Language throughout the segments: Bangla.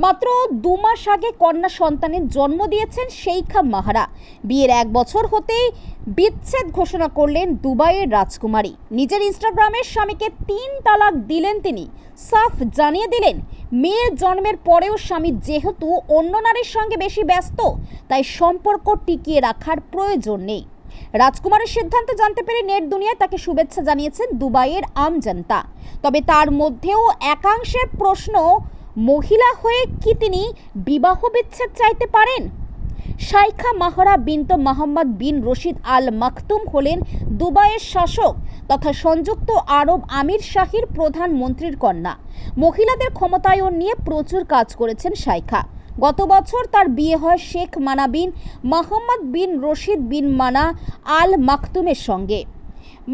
মাত্র 2 মাস আগে কন্যা সন্তানের জন্ম দিয়েছেন শেখা মাহারা। বিয়ের 1 বছর হতেই বিচ্ছেদ ঘোষণা করলেন দুবাইয়ের রাজকুমারী। নিজের ইনস্টাগ্রামে স্বামীকে 3 তালাক দিলেন তিনি। সাফ জানিয়ে দিলেন, মেয়ের জন্মের পরেও স্বামী যেহেতু অন্য নারীর সঙ্গে বেশি ব্যস্ত, তাই সম্পর্ক টিকিয়ে রাখার প্রয়োজন নেই। রাজকুমারের সিদ্ধান্ত জানতে পেরে নেট দুনিয়ায় তাকে শুভেচ্ছা জানিয়েছেন দুবাইয়ের আম জনতা। তবে তার মধ্যেও একাংশের প্রশ্ন, মহিলা হয়ে কি তিনি বিবাহ বিচ্ছেদ চাইতে পারেন? শেখা মাহারা বিনত মোহাম্মদ বিন রশিদ আল মাকতুম হলেন দুবাইয়ের শাসক তথা সংযুক্ত আরব আমির শাহীর প্রধানমন্ত্রীর কন্যা। মহিলাদের ক্ষমতায়ন নিয়ে প্রচুর কাজ করেছেন শেখা। গত বছর তার বিয়ে হয় শেখ মানা বিন মোহাম্মদ বিন রশিদ বিন মানা আল মাকতুমের সঙ্গে।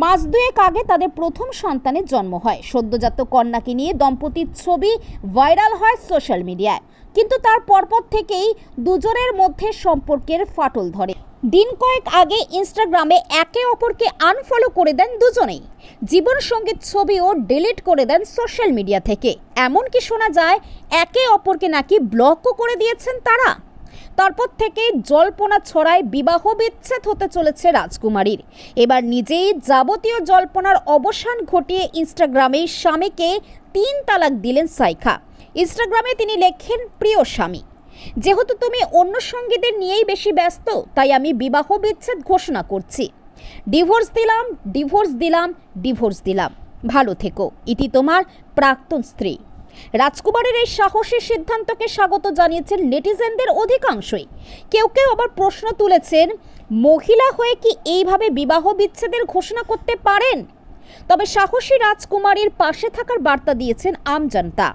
মাস দুয়েক আগে তাদের প্রথম সন্তানের জন্ম হয়। সদ্যজাত কন্যাকে নিয়ে দম্পতির ছবি ভাইরাল হয় সোশ্যাল মিডিয়ায়, কিন্তু তার পরপর থেকেই দুজনের মধ্যে সম্পর্কের ফাটল ধরে। দিন কয়েক আগে ইনস্টাগ্রামে একে অপরকে আনফলো করে দেন দুজনেই। জীবনসঙ্গীর ছবিও ডিলিট করে দেন সোশ্যাল মিডিয়া থেকে। এমনকি শোনা যায় একে অপরকে নাকি ব্লকও করে দিয়েছেন তারা। তারপর থেকেই জল্পনা ছড়ায় বিবাহ বিচ্ছেদ হতে চলেছে রাজকুমারীর। এবার নিজেই যাবতীয় জল্পনার অবসান ঘটিয়ে ইনস্টাগ্রামে স্বামীকে 3 তালাক দিলেন শেখা। ইনস্টাগ্রামে তিনি লেখেন, প্রিয় স্বামী, যেহেতু তুমি অন্য সঙ্গীদের নিয়েই বেশি ব্যস্ত, তাই আমি বিবাহ বিচ্ছেদ ঘোষণা করছি। ডিভোর্স দিলাম, ডিভোর্স দিলাম, ডিভোর্স দিলাম। ভালো থেকো। ইতি তোমার প্রাক্তন স্ত্রী। রাজকুমারের এই সাহসী সিদ্ধান্তকে স্বাগত জানিয়েছেন নেটিজেনদের অধিকাংশই। কেউ কেউ আবার প্রশ্ন তুলেছেন, মহিলা হয়ে কি এইভাবে বিবাহ বিচ্ছেদের ঘোষণা করতে পারেন? তবে সাহসী রাজকুমারীর পাশে থাকার বার্তা দিয়েছেন আম জনতা।